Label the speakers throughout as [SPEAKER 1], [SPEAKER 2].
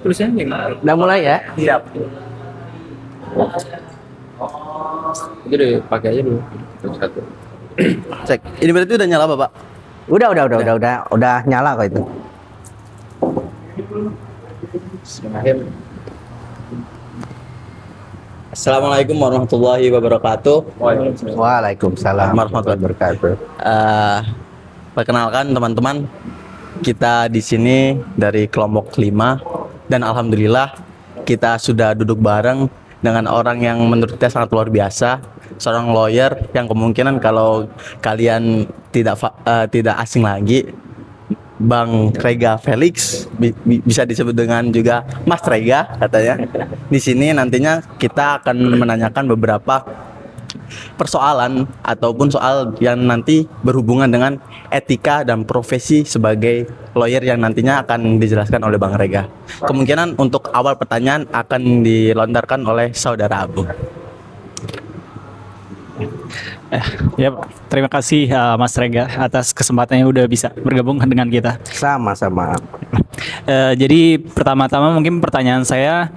[SPEAKER 1] tulisannya gimana?
[SPEAKER 2] Udah mulai ya?
[SPEAKER 1] Siap. Itu deh, pakai aja dulu. Satu.
[SPEAKER 3] Cek. Ini berarti udah nyala Bapak?
[SPEAKER 2] Udah nyala kok itu.
[SPEAKER 1] Bismillahirrahmanirrahim.
[SPEAKER 3] Assalamualaikum warahmatullahi wabarakatuh.
[SPEAKER 2] Waalaikumsalam
[SPEAKER 3] warahmatullahi
[SPEAKER 2] wabarakatuh.
[SPEAKER 3] Perkenalkan teman-teman, kita di sini dari kelompok 5 dan alhamdulillah kita sudah duduk bareng dengan orang yang menurut kita sangat luar biasa, seorang lawyer yang kemungkinan kalau kalian tidak asing lagi, Bang Rega Felix, bisa disebut dengan juga Mas Rega katanya. Di sini nantinya kita akan menanyakan beberapa persoalan ataupun soal yang nanti berhubungan dengan etika dan profesi sebagai lawyer yang nantinya akan dijelaskan oleh Bang Rega. Kemungkinan untuk awal pertanyaan akan dilontarkan oleh Saudara Abu.
[SPEAKER 4] Ya, terima kasih Mas Rega atas kesempatannya udah bisa bergabung dengan kita.
[SPEAKER 2] Sama-sama.
[SPEAKER 4] Jadi pertama-tama mungkin pertanyaan saya,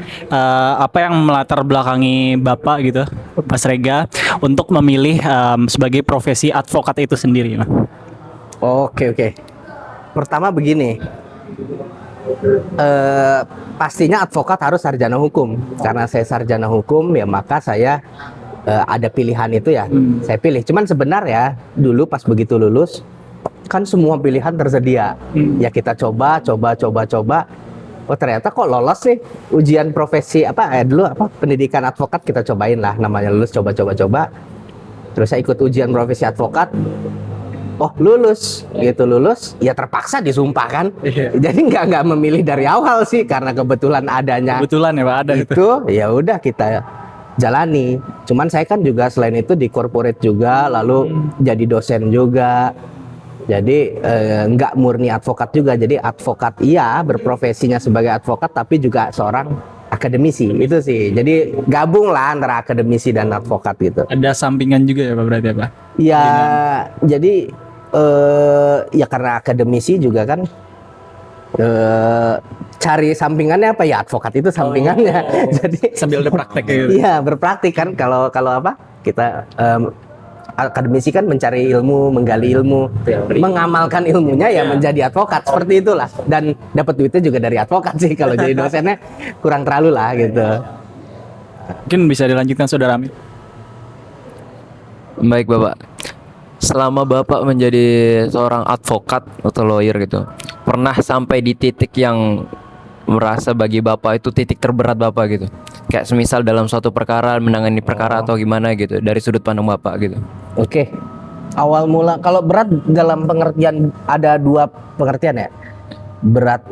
[SPEAKER 4] apa yang melatar belakangi Bapak gitu, Mas Rega, untuk memilih sebagai profesi advokat itu sendiri?
[SPEAKER 2] Oke. Pertama begini, pastinya advokat harus sarjana hukum. Karena saya sarjana hukum, ya maka saya ada pilihan itu ya, saya pilih. Cuman sebenarnya dulu pas begitu lulus, kan semua pilihan tersedia. Ya kita coba. Oh ternyata kok lolos sih ujian profesi pendidikan advokat, kita cobain lah, namanya lulus, coba. Terus saya ikut ujian profesi advokat. Oh lulus, ya terpaksa disumpah kan. Jadi nggak memilih dari awal sih, karena kebetulan adanya.
[SPEAKER 4] Kebetulan ya Pak, ada
[SPEAKER 2] itu. Ya udah kita jalani. Cuman saya kan juga selain itu di corporate juga, lalu jadi dosen juga. Jadi nggak murni advokat juga. Jadi advokat iya, berprofesinya sebagai advokat, tapi juga seorang akademisi. Itu sih. Jadi gabung lah antara akademisi dan advokat gitu.
[SPEAKER 4] Ada sampingan juga ya Pak, berarti ya Pak?
[SPEAKER 2] Ya, jadi ya karena akademisi juga kan cari sampingannya apa ya, advokat itu sampingannya. Jadi
[SPEAKER 4] sambil ada praktek gitu.
[SPEAKER 2] Iya, berpraktik kan. Kalau apa kita akademisi kan mencari ilmu, menggali ilmu, mengamalkan ilmunya ya menjadi advokat, seperti itulah. Dan dapat duitnya juga dari advokat sih. Kalau jadi dosennya kurang terlalu lah gitu.
[SPEAKER 4] Mungkin bisa dilanjutkan Saudara Amir.
[SPEAKER 1] Baik Bapak, selama Bapak menjadi seorang advokat atau lawyer gitu, pernah sampai di titik yang merasa bagi Bapak itu titik terberat Bapak gitu? Kayak semisal dalam suatu perkara, menangani perkara atau gimana gitu, dari sudut pandang Bapak gitu.
[SPEAKER 2] Oke. Awal mula, kalau berat dalam pengertian, ada dua pengertian ya. Berat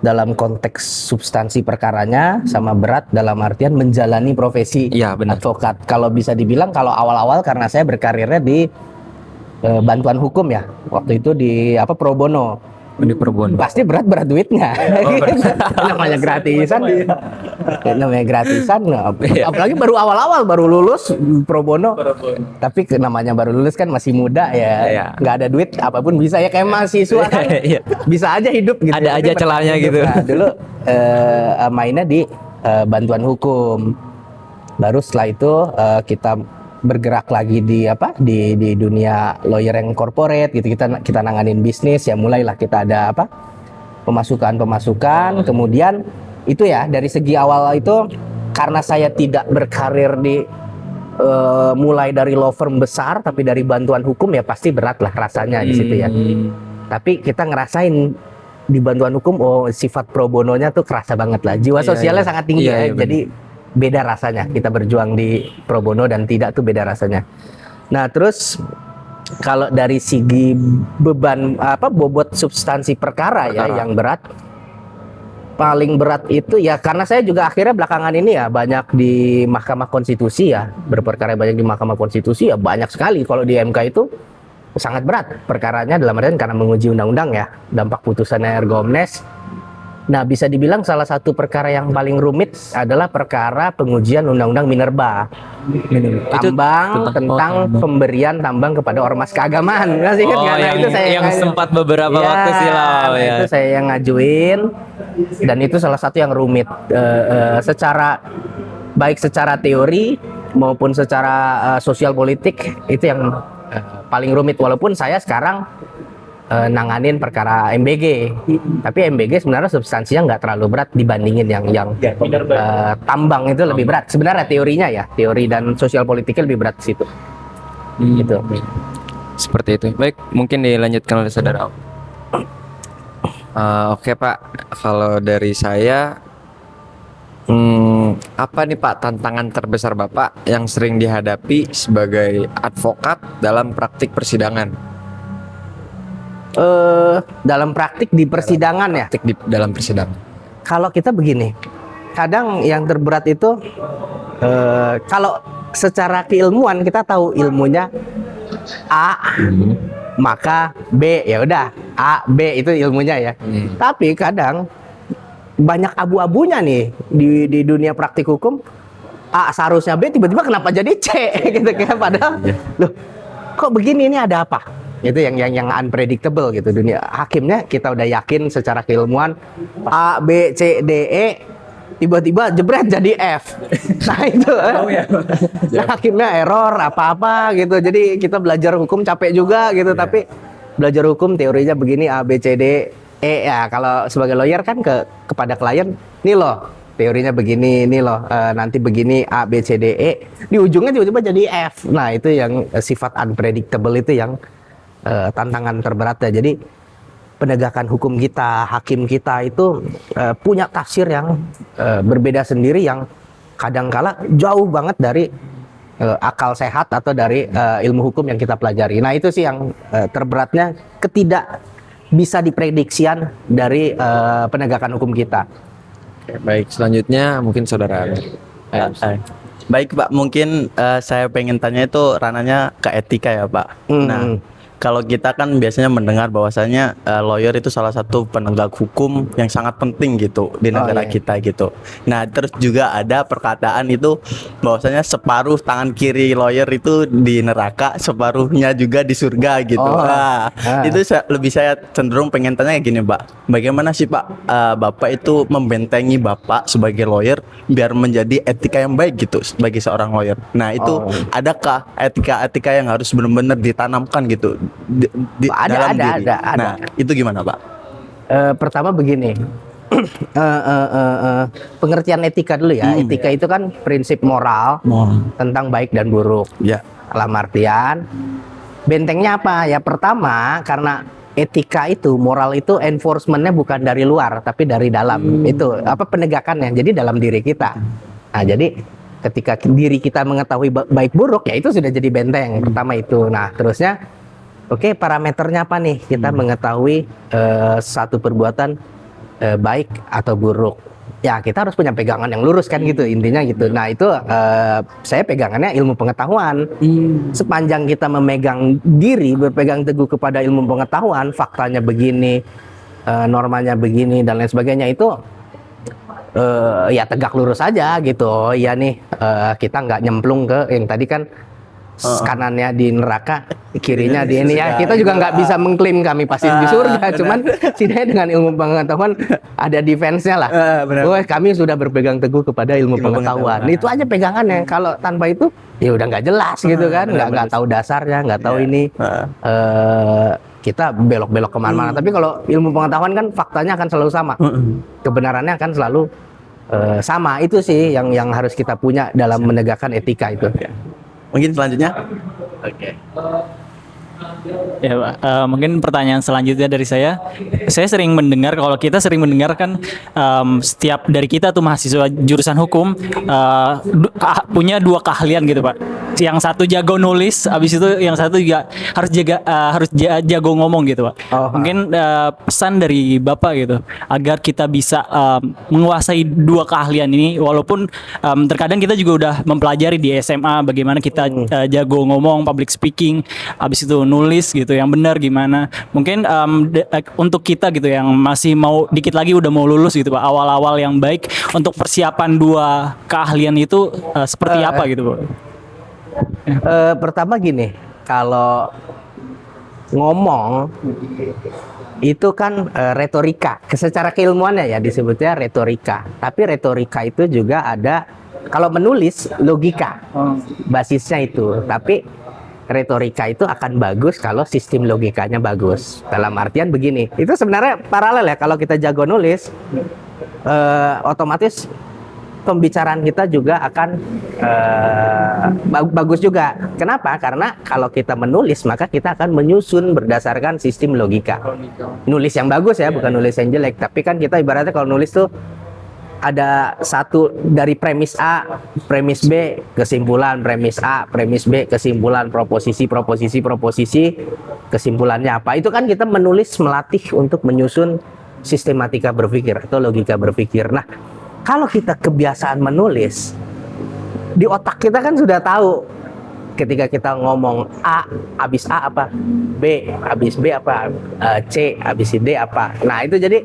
[SPEAKER 2] dalam konteks substansi perkaranya, sama berat dalam artian menjalani profesi advokat. Kalau bisa dibilang, kalau awal-awal karena saya berkarirnya di bantuan hukum ya. Waktu itu di pro bono.
[SPEAKER 1] Di pro bono.
[SPEAKER 2] Pasti berat duitnya. Namanya gratisan. Namanya gratisan. Apalagi baru awal-awal, baru lulus pro bono. Tapi namanya baru lulus kan masih muda ya. Nggak ada duit, apapun bisa ya, kayak mahasiswa kan. Bisa aja hidup gitu.
[SPEAKER 1] Ada aja celahnya gitu.
[SPEAKER 2] Nah, dulu mainnya di bantuan hukum. Baru setelah itu kita bergerak lagi di dunia lawyer yang corporate gitu, kita nanganin bisnis ya, mulailah kita ada pemasukan, kemudian itu ya dari segi awal itu, karena saya tidak berkarir di mulai dari law firm besar, tapi dari bantuan hukum, ya pasti berat lah rasanya di situ ya. Tapi kita ngerasain di bantuan hukum, sifat pro bononya tuh kerasa banget lah, jiwa sosialnya sangat tinggi ya. Jadi beda rasanya kita berjuang di pro bono dan tidak, tuh beda rasanya. Nah terus kalau dari segi beban bobot substansi perkara ya yang berat, paling berat itu ya karena saya juga akhirnya belakangan ini ya banyak di Mahkamah Konstitusi ya, berperkara banyak di Mahkamah Konstitusi ya, banyak sekali. Kalau di MK itu sangat berat perkaranya, dalam artian karena menguji undang-undang ya, dampak putusannya erga omnes. Nah, bisa dibilang salah satu perkara yang paling rumit adalah perkara pengujian Undang-Undang Minerba. Tambang tentang pemberian tambang kepada ormas keagamaan. Masih ingat karena itu saya
[SPEAKER 1] yang sempat beberapa waktu silam ya.
[SPEAKER 2] Itu saya yang ngajuin. dan itu salah satu yang rumit secara baik secara teori maupun secara sosial politik, itu yang paling rumit. Walaupun saya sekarang nanganin perkara MBG, tapi MBG sebenarnya substansinya nggak terlalu berat dibandingin yang tambang itu lebih berat sebenarnya teorinya ya, teori dan sosial politiknya lebih berat di situ. Gitu.
[SPEAKER 1] Seperti itu. Baik, mungkin dilanjutkan oleh saudara. Oke Pak, kalau dari saya, apa nih Pak tantangan terbesar Bapak yang sering dihadapi sebagai advokat dalam praktik persidangan?
[SPEAKER 2] Dalam praktik di persidangan ya.
[SPEAKER 1] Praktik di dalam persidangan.
[SPEAKER 2] Kalau kita begini, kadang yang terberat itu kalau secara keilmuan kita tahu ilmunya A, maka B, ya udah A B itu ilmunya ya. Tapi kadang banyak abu-abunya nih di dunia praktik hukum. A seharusnya B, tiba-tiba kenapa jadi C gitu kan, padahal loh kok begini, ini ada apa? Itu yang unpredictable gitu dunia hakimnya. Kita udah yakin secara keilmuan A B C D E, tiba-tiba jebret jadi F. Nah itu nah, hakimnya error apa-apa gitu. Jadi kita belajar hukum capek juga gitu, tapi belajar hukum teorinya begini A B C D E ya. Kalau sebagai lawyer kan kepada klien, nih loh teorinya begini, nih loh nanti begini A B C D E, di ujungnya tiba-tiba jadi F. Nah itu yang sifat unpredictable, itu yang tantangan terberatnya. Jadi penegakan hukum kita, hakim kita itu punya tafsir yang berbeda sendiri, yang kadangkala jauh banget dari akal sehat atau dari ilmu hukum yang kita pelajari. Nah itu sih yang terberatnya, ketidak bisa diprediksian dari penegakan hukum kita.
[SPEAKER 1] Oke, baik, selanjutnya mungkin saudara.
[SPEAKER 3] Baik Pak, mungkin saya pengen tanya itu ranahnya ke etika ya Pak. Nah, kalau kita kan biasanya mendengar bahwasanya lawyer itu salah satu penegak hukum yang sangat penting gitu di negara kita gitu. Nah, terus juga ada perkataan itu bahwasanya separuh tangan kiri lawyer itu di neraka, separuhnya juga di surga gitu. Itu saya cenderung pengen tanya kayak gini Pak. Bagaimana sih Pak Bapak itu membentengi Bapak sebagai lawyer biar menjadi etika yang baik gitu sebagai seorang lawyer. Nah, itu adakah etika-etika yang harus benar-benar ditanamkan gitu dalam diri? Nah, itu gimana Pak?
[SPEAKER 2] Pertama begini, pengertian etika dulu ya. Etika itu kan prinsip moral tentang baik dan buruk.
[SPEAKER 3] Ya.
[SPEAKER 2] Dalam artian bentengnya apa? Ya pertama, karena etika itu, moral itu enforcementnya bukan dari luar tapi dari dalam. Itu apa penegakannya? Jadi dalam diri kita. Nah, jadi ketika diri kita mengetahui baik buruk, ya itu sudah jadi benteng. Pertama itu. Nah, terusnya oke, parameternya apa nih? Kita mengetahui satu perbuatan baik atau buruk. Ya, kita harus punya pegangan yang lurus kan gitu, intinya gitu. Nah, itu saya pegangannya ilmu pengetahuan. Sepanjang kita memegang diri, berpegang teguh kepada ilmu pengetahuan, faktanya begini, normanya begini dan lain sebagainya, itu ya tegak lurus aja gitu. Ya nih, kita nggak nyemplung ke yang tadi kan kanannya di neraka, kirinya di ini ya. Kita juga nggak bisa mengklaim kami pasti di surga, cuman setidaknya dengan ilmu pengetahuan ada defense-nya lah. Oh, kami sudah berpegang teguh kepada ilmu pengetahuan. Itu aja pegangannya. Kalau tanpa itu ya udah nggak jelas gitu kan, nggak tahu dasarnya, nggak tahu ini kita belok-belok kemana-mana. Tapi kalau ilmu pengetahuan kan faktanya akan selalu sama, kebenarannya akan selalu sama. Itu sih yang harus kita punya dalam menegakkan etika itu.
[SPEAKER 3] Mungkin selanjutnya. Oke.
[SPEAKER 4] Ya, Pak. Mungkin pertanyaan selanjutnya dari saya sering mendengar, kalau kita sering mendengar kan setiap dari kita tuh mahasiswa jurusan hukum punya dua keahlian gitu Pak. Yang satu jago nulis, habis itu yang satu juga harus jago ngomong gitu Pak. Mungkin pesan dari Bapak gitu agar kita bisa menguasai dua keahlian ini, walaupun terkadang kita juga udah mempelajari di SMA bagaimana kita jago ngomong, public speaking, habis itu nulis gitu yang benar gimana. Mungkin untuk kita gitu yang masih mau dikit lagi udah mau lulus gitu Pak, awal-awal yang baik untuk persiapan dua keahlian itu seperti apa gitu Pak?
[SPEAKER 2] Pertama gini, kalau ngomong itu kan retorika. Secara keilmuannya ya disebutnya retorika. Tapi retorika itu juga ada, kalau menulis logika basisnya itu. Tapi retorika itu akan bagus kalau sistem logikanya bagus. Dalam artian begini, itu sebenarnya paralel ya. Kalau kita jago nulis, otomatis pembicaraan kita juga akan bagus juga. Kenapa? Karena kalau kita menulis, maka kita akan menyusun berdasarkan sistem logika. Nulis yang bagus ya, bukan nulis yang jelek. Tapi kan kita ibaratnya kalau nulis tuh ada satu dari premis A, premis B, kesimpulan, premis A, premis B, kesimpulan, proposisi, kesimpulannya apa. Itu kan kita menulis, melatih untuk menyusun sistematika berpikir atau logika berpikir. Nah, kalau kita kebiasaan menulis, di otak kita kan sudah tahu ketika kita ngomong A, habis A apa, B, habis B apa, C, habis D apa. Nah, itu jadi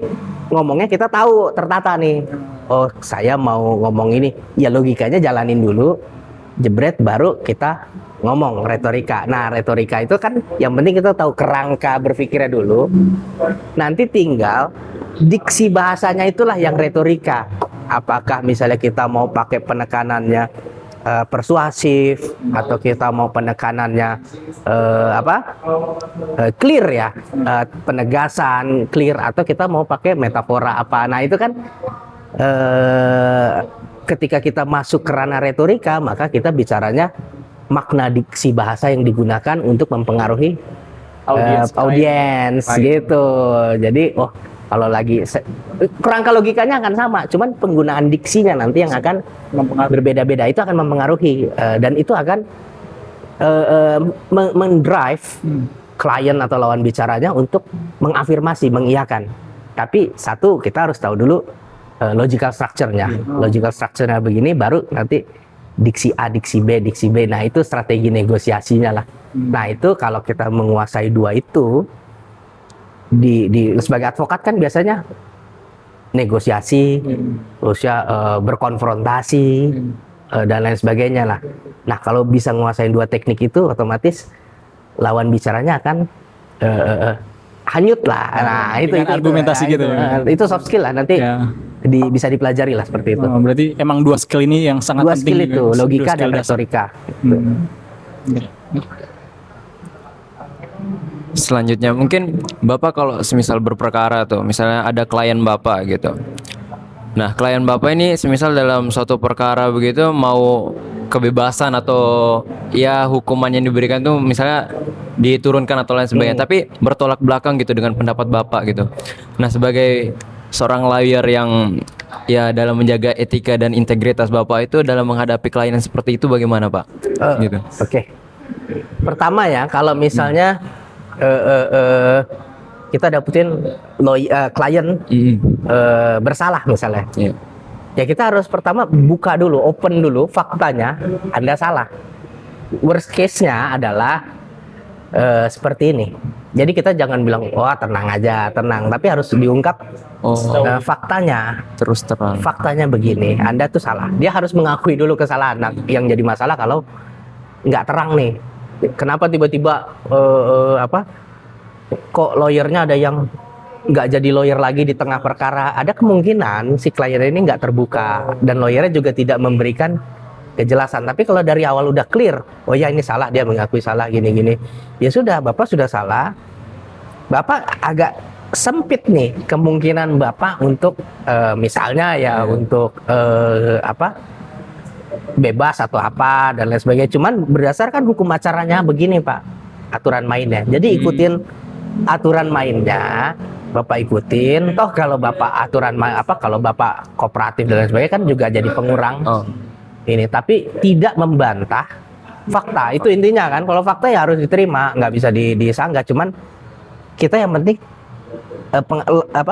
[SPEAKER 2] ngomongnya kita tahu, tertata nih. Oh, saya mau ngomong ini. Ya logikanya jalanin dulu, jebret, baru kita ngomong retorika. Nah, retorika itu kan yang penting kita tahu kerangka berpikirnya dulu. Nanti tinggal diksi bahasanya itulah yang retorika. Apakah misalnya kita mau pakai penekanannya persuasif, atau kita mau penekanannya clear ya, penegasan clear, atau kita mau pakai metafora apa. Nah, itu kan ketika kita masuk ke ranah retorika, maka kita bicaranya makna diksi bahasa yang digunakan untuk mempengaruhi audiens gitu. Jadi kalau lagi kerangka logikanya akan sama, cuman penggunaan diksinya nanti yang akan berbeda-beda, itu akan mempengaruhi dan itu akan mendrive klien atau lawan bicaranya untuk mengafirmasi, mengiyakan. Tapi satu, kita harus tahu dulu logical structure-nya. Logical structure-nya begini, baru nanti diksi A, diksi B, diksi B. Nah, itu strategi negosiasinya lah. Nah, itu kalau kita menguasai dua itu, sebagai advokat kan biasanya negosiasi, terus ya berkonfrontasi dan lain sebagainya lah. Nah, kalau bisa menguasai dua teknik itu, otomatis lawan bicaranya akan hanyut lah. Nah, itu
[SPEAKER 4] argumentasi gitu.
[SPEAKER 2] Itu soft skill lah, nanti bisa dipelajari lah seperti itu.
[SPEAKER 4] Berarti emang dua skill ini yang sangat
[SPEAKER 2] dua
[SPEAKER 4] penting.
[SPEAKER 2] Dua skill itu, logika dan retorika.
[SPEAKER 1] Selanjutnya mungkin Bapak kalau semisal berperkara tuh, misalnya ada klien Bapak gitu. Nah, klien Bapak ini semisal dalam suatu perkara begitu mau kebebasan atau ya hukuman yang diberikan tuh misalnya diturunkan atau lain sebagainya, tapi bertolak belakang gitu dengan pendapat Bapak gitu. Nah, sebagai seorang lawyer yang ya dalam menjaga etika dan integritas Bapak itu dalam menghadapi klien yang seperti itu bagaimana, Pak? Gitu.
[SPEAKER 2] Oke. Pertama ya, kalau misalnya kita dapetin klien bersalah misalnya, ya kita harus pertama buka dulu, open dulu faktanya, Anda salah. Worst case-nya adalah seperti ini. Jadi kita jangan bilang, wah tenang aja, tenang. Tapi harus diungkap faktanya.
[SPEAKER 1] Terus terang.
[SPEAKER 2] Faktanya begini, Anda tuh salah. Dia harus mengakui dulu kesalahan. Nah, yang jadi masalah kalau nggak terang nih. Kenapa tiba-tiba kok lawyernya ada yang nggak jadi lawyer lagi di tengah perkara? Ada kemungkinan si klien ini nggak terbuka dan lawyernya juga tidak memberikan kejelasan. Tapi kalau dari awal udah clear, oh ya ini salah, dia mengakui salah gini-gini, ya sudah, Bapak sudah salah. Bapak agak sempit nih kemungkinan Bapak untuk misalnya ya untuk bebas atau apa dan lain sebagainya. Cuman berdasarkan hukum acaranya begini, Pak, aturan mainnya. Jadi ikutin aturan mainnya, Bapak ikutin. Toh kalau Bapak kalau Bapak kooperatif dan lain sebagainya kan juga jadi pengurang ini. Tapi tidak membantah fakta. Itu intinya kan. Kalau fakta ya harus diterima, nggak bisa disanggah. Cuman kita yang penting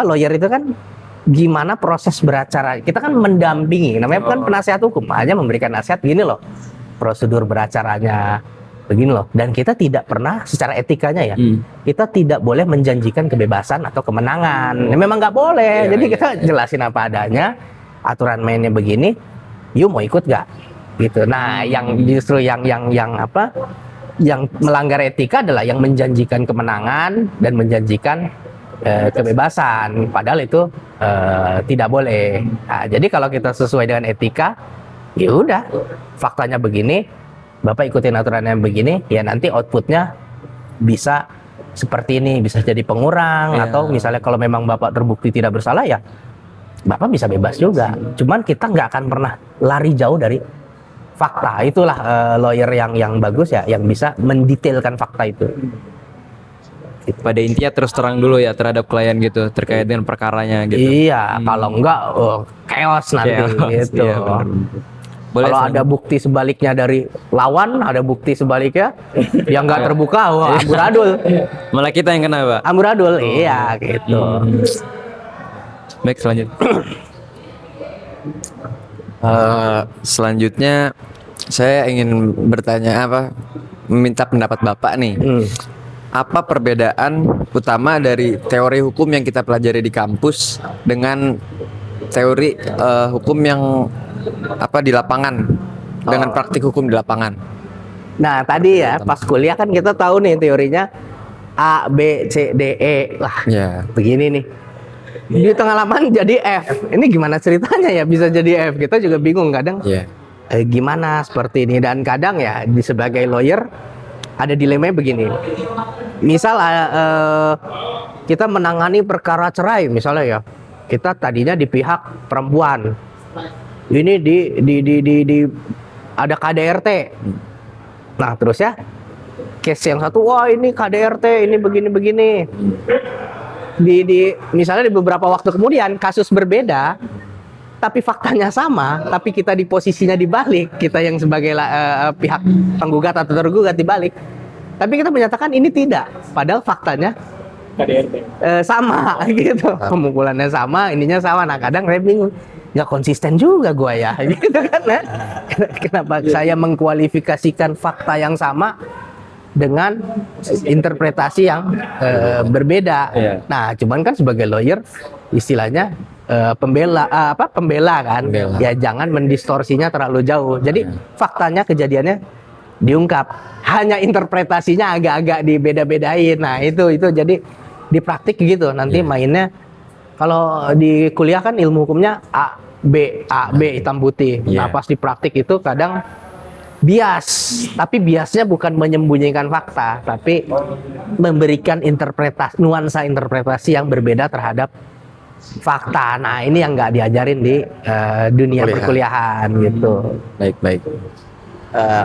[SPEAKER 2] lawyer itu kan gimana proses beracara. Kita kan mendampingi, namanya kan penasihat hukum, hanya memberikan nasihat gini loh prosedur beracaranya, begini loh. Dan kita tidak pernah secara etikanya ya, kita tidak boleh menjanjikan kebebasan atau kemenangan. Memang nggak boleh. Jadi kita jelasin apa adanya, aturan mainnya begini, you mau ikut nggak? Gitu. Nah, yang justru yang melanggar etika adalah yang menjanjikan kemenangan dan menjanjikan kebebasan, padahal itu tidak boleh. Nah, jadi kalau kita sesuai dengan etika, ya udah, faktanya begini, Bapak ikutin aturannya begini, ya nanti outputnya bisa seperti ini, bisa jadi pengurang,
[SPEAKER 1] Iya.
[SPEAKER 2] atau misalnya kalau memang Bapak terbukti tidak bersalah, ya Bapak bisa bebas juga. Cuman kita nggak akan pernah lari jauh dari fakta. Itulah lawyer yang bagus ya, yang bisa mendetailkan fakta itu.
[SPEAKER 1] Pada intinya terus terang dulu ya terhadap klien gitu terkait dengan perkaranya gitu.
[SPEAKER 2] Iya, kalau enggak chaos nanti
[SPEAKER 1] Chaos,
[SPEAKER 2] gitu.
[SPEAKER 1] iya, benar. Boleh
[SPEAKER 2] Kalau
[SPEAKER 1] selanjutnya.
[SPEAKER 2] ada bukti sebaliknya dari lawan, ada bukti sebaliknya yang nggak terbuka, wah amburadul.
[SPEAKER 1] Malah kita yang kena, Pak.
[SPEAKER 2] Amburadul, iya gitu.
[SPEAKER 1] Baik, selanjutnya. Selanjutnya saya ingin bertanya meminta pendapat Bapak nih. Apa perbedaan utama dari teori hukum yang kita pelajari di kampus dengan teori hukum yang di lapangan dengan praktik hukum di lapangan?
[SPEAKER 2] Nah tadi ya pas kuliah kan kita tahu nih teorinya A, B, C, D, E. Wah
[SPEAKER 1] Ya.
[SPEAKER 2] begini nih. Di tengah laman jadi F. Ini gimana ceritanya ya bisa jadi F? Kita juga bingung kadang.
[SPEAKER 1] Ya.
[SPEAKER 2] Gimana seperti ini, dan kadang ya sebagai lawyer ada dilemanya begini. Misal kita menangani perkara cerai misalnya ya. Kita tadinya di pihak perempuan. Ini di ada KDRT. Nah, terus ya case yang satu, wah ini KDRT, ini begini-begini. Misalnya di beberapa waktu kemudian kasus berbeda, tapi faktanya sama, tapi kita di posisinya dibalik, kita yang sebagai pihak penggugat atau tergugat dibalik, tapi kita menyatakan ini tidak, padahal faktanya sama gitu, pemukulannya sama, ininya sama. Nah kadang saya bingung, nggak konsisten juga gua ya, gitu kan? Nah, kenapa saya mengkualifikasikan fakta yang sama dengan interpretasi yang berbeda. Nah, cuman kan sebagai lawyer istilahnya pembela kan.
[SPEAKER 1] Pembela.
[SPEAKER 2] Ya jangan mendistorsinya terlalu jauh. Jadi faktanya kejadiannya diungkap. Hanya interpretasinya agak-agak dibeda-bedain. Nah, itu jadi di praktik gitu. Nanti mainnya kalau di kuliah kan ilmu hukumnya A B hitam putih. Nah, pas di praktik itu kadang bias, tapi biasnya bukan menyembunyikan fakta, tapi memberikan nuansa interpretasi yang berbeda terhadap fakta. Nah ini yang nggak diajarin di dunia perkuliahan gitu.
[SPEAKER 1] Baik.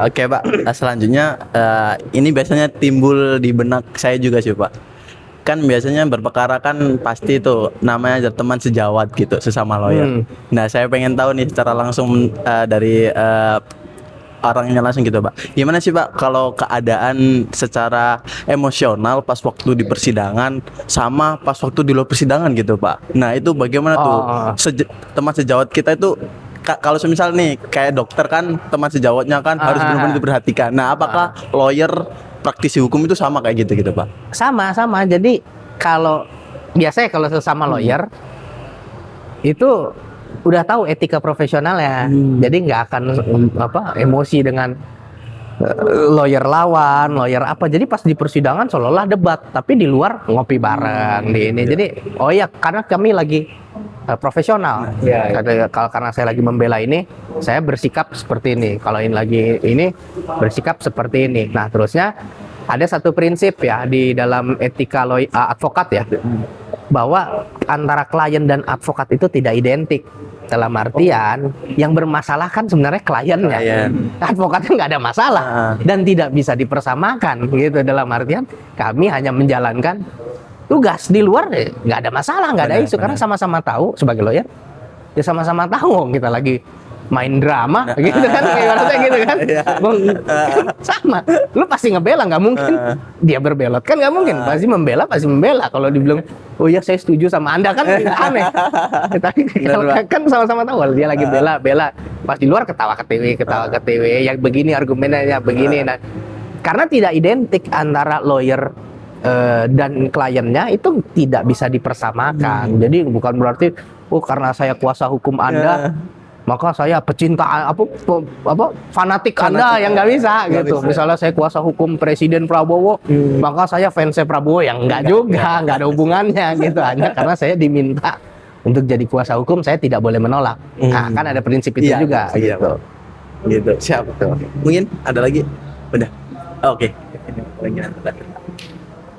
[SPEAKER 3] Oke Pak, selanjutnya ini biasanya timbul di benak saya juga sih Pak. Kan biasanya berperkara kan pasti itu namanya teman sejawat gitu, sesama lawyer. Nah saya pengen tahu nih secara langsung dari orangnya langsung gitu Pak. Gimana sih Pak kalau keadaan secara emosional pas waktu di persidangan sama pas waktu di luar persidangan gitu Pak. Nah itu bagaimana tuh teman sejawat kita itu kalau semisal nih kayak dokter kan teman sejawatnya kan harus benar-benar diperhatikan. Nah apakah lawyer praktisi hukum itu sama kayak gitu Pak?
[SPEAKER 2] Sama. Jadi kalau biasanya kalau sesama lawyer itu udah tahu etika profesionalnya, jadi nggak akan emosi dengan lawyer lawan, lawyer apa. Jadi pas di persidangan seolah-olah debat, tapi di luar ngopi bareng di ini. Jadi karena kami lagi profesional. Karena saya lagi membela ini, saya bersikap seperti ini. Kalau ini lagi ini bersikap seperti ini. Nah terusnya ada satu prinsip ya di dalam etika advokat ya, bahwa antara klien dan advokat itu tidak identik. Dalam artian yang bermasalah kan sebenarnya kliennya, advokatnya nggak ada masalah dan tidak bisa dipersamakan gitu. Dalam artian kami hanya menjalankan tugas, di luar nggak ada masalah, nggak ada isu, karena sama-sama tahu sebagai lawyer ya sama-sama tahu kita lagi main drama gitu kan, kayak gitu kan. Sama, lu pasti ngebela, nggak mungkin dia berbelot kan, nggak mungkin, pasti membela. Kalau dibilang oh ya saya setuju sama Anda kan aneh. Tapi kan sama-sama tahu dia lagi bela, pas di luar ketawa ke TV, ya begini argumennya begini. Nah, karena tidak identik antara lawyer dan kliennya, itu tidak bisa dipersamakan. Jadi bukan berarti karena saya kuasa hukum Anda maka saya pecinta fanatik Anda yang nggak bisa gitu. Misalnya saya kuasa hukum Presiden Prabowo, maka saya fansnya Prabowo, yang nggak juga, nggak ada hubungannya gitu. Hanya karena saya diminta untuk jadi kuasa hukum, saya tidak boleh menolak. Nah, kan ada prinsip itu
[SPEAKER 3] Iya,
[SPEAKER 2] juga
[SPEAKER 3] iya.
[SPEAKER 2] gitu.
[SPEAKER 3] Gitu. Siap. Mungkin ada lagi? Udah. Oke.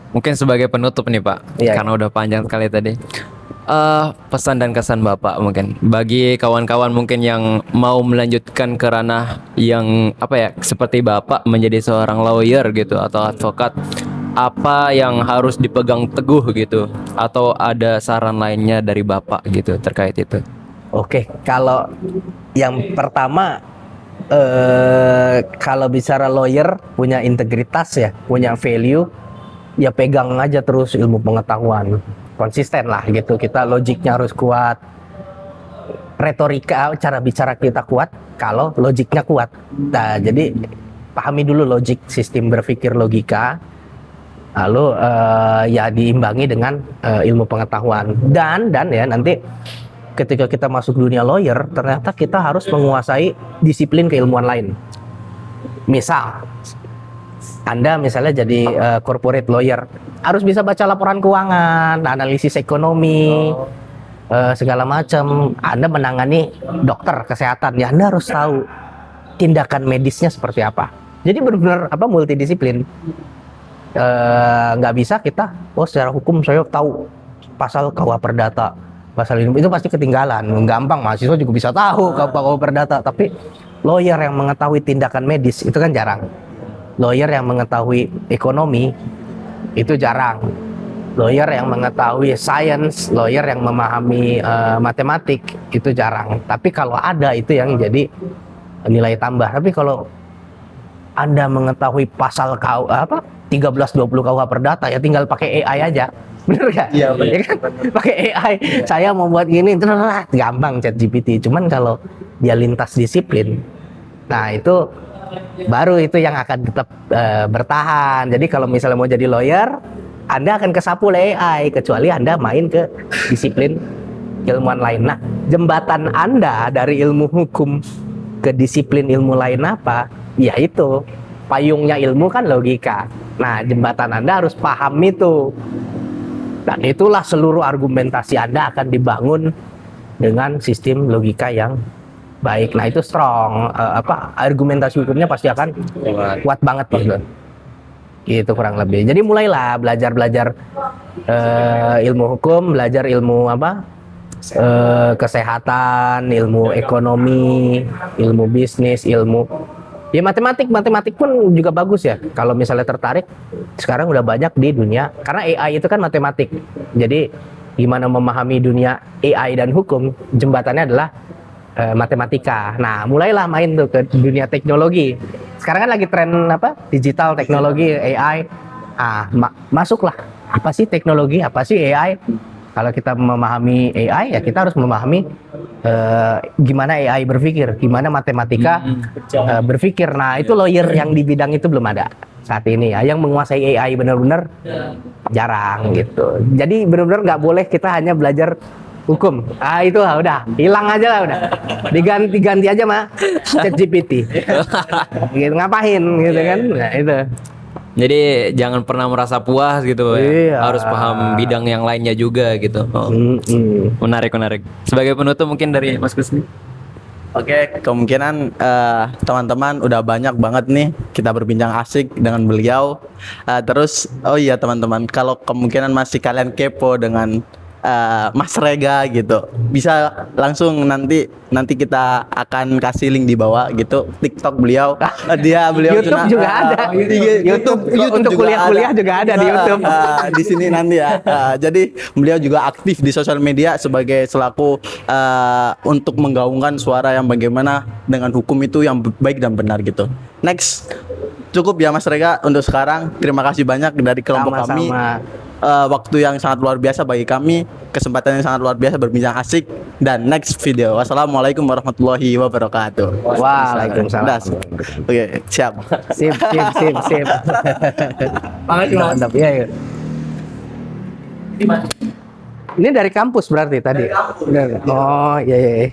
[SPEAKER 1] Mungkin sebagai penutup nih Pak,
[SPEAKER 2] Iya,
[SPEAKER 1] karena udah panjang sekali tadi. Pesan dan kesan Bapak mungkin bagi kawan-kawan mungkin yang mau melanjutkan ke ranah yang apa ya, seperti Bapak menjadi seorang lawyer gitu atau advokat, apa yang harus dipegang teguh gitu, atau ada saran lainnya dari Bapak gitu terkait itu?
[SPEAKER 2] Oke, kalau yang pertama, kalau bicara lawyer punya integritas ya, punya value, ya pegang aja terus ilmu pengetahuan, konsisten lah gitu. Kita logiknya harus kuat, retorika, cara bicara kita kuat kalau logiknya kuat. Nah, jadi pahami dulu logik, sistem berpikir logika, lalu ya diimbangi dengan ilmu pengetahuan. Dan ya nanti ketika kita masuk dunia lawyer, ternyata kita harus menguasai disiplin keilmuan lain. Misal, Anda misalnya jadi corporate lawyer, harus bisa baca laporan keuangan, analisis ekonomi, segala macam. Anda menangani dokter kesehatan, ya Anda harus tahu tindakan medisnya seperti apa. Jadi benar-benar multidisiplin. Nggak bisa kita, secara hukum saya tahu pasal KUH Perdata, pasal ini, itu pasti ketinggalan. Gampang, mahasiswa juga bisa tahu KUH Perdata, tapi lawyer yang mengetahui tindakan medis itu kan jarang. Lawyer yang mengetahui ekonomi itu jarang. Lawyer yang mengetahui science, lawyer yang memahami matematik itu jarang. Tapi kalau ada, itu yang jadi nilai tambah. Tapi kalau Anda mengetahui pasal 1320 KUH Perdata, ya tinggal pakai AI aja. Bener gak? Iya, ya kan? Pakai AI, saya mau buat gini, gampang ChatGPT. Cuman kalau dia lintas disiplin, nah itu baru itu yang akan tetap bertahan. Jadi kalau misalnya mau jadi lawyer, Anda akan kesapu oleh AI, kecuali Anda main ke disiplin ilmuwan lain. Nah, jembatan Anda dari ilmu hukum ke disiplin ilmu lain apa? Ya itu, payungnya ilmu kan logika. Nah, jembatan Anda harus paham itu. Dan itulah seluruh argumentasi Anda akan dibangun dengan sistem logika yang baik. Nah, itu strong. Argumentasi hukumnya pasti akan kuat banget gitu. Gitu kurang lebih. Jadi mulailah belajar ilmu hukum, belajar ilmu kesehatan, ilmu ekonomi, ilmu bisnis, ilmu ya matematik pun juga bagus ya. Kalau misalnya tertarik, sekarang udah banyak di dunia, karena AI itu kan matematik. Jadi gimana memahami dunia AI dan hukum, jembatannya adalah matematika. Nah, mulailah main tuh ke dunia teknologi. Sekarang kan lagi tren digital teknologi, AI. Masuklah. Apa sih teknologi? Apa sih AI? Kalau kita memahami AI, ya kita harus memahami gimana AI berpikir, gimana matematika berpikir. Nah, itu lawyer yang di bidang itu belum ada saat ini ya. Yang menguasai AI benar-benar jarang gitu. Jadi benar-benar nggak boleh kita hanya belajar hukum. Itu udah hilang aja lah, udah diganti aja mah ChatGPT. Gitu, ngapain gitu kan? Nah, itu.
[SPEAKER 1] Jadi jangan pernah merasa puas gitu ya.
[SPEAKER 2] Iya.
[SPEAKER 1] Harus paham bidang yang lainnya juga gitu. Menarik. Sebagai penutup mungkin dari Mas Kusni.
[SPEAKER 3] Oke, kemungkinan teman-teman udah banyak banget nih kita berbincang asik dengan beliau. Terus, oh iya teman-teman, kalau kemungkinan masih kalian kepo dengan Mas Rega gitu, bisa langsung nanti kita akan kasih link di bawah gitu, TikTok beliau. Beliau
[SPEAKER 2] YouTube juga ada. YouTube untuk kuliah-kuliah juga ada di YouTube.
[SPEAKER 3] Di sini nanti ya. Jadi beliau juga aktif di sosial media sebagai selaku untuk menggaungkan suara yang bagaimana dengan hukum itu yang baik dan benar gitu. Next, cukup ya Mas Rega untuk sekarang. Terima kasih banyak dari kelompok kami. Waktu yang sangat luar biasa bagi kami, kesempatan yang sangat luar biasa berbincang asik. Dan next video. Wassalamualaikum warahmatullahi wabarakatuh.
[SPEAKER 2] Waalaikumsalam.
[SPEAKER 3] Oke, siap.
[SPEAKER 2] Sip. Mantap ya. Ini dari kampus berarti tadi. Oh iya.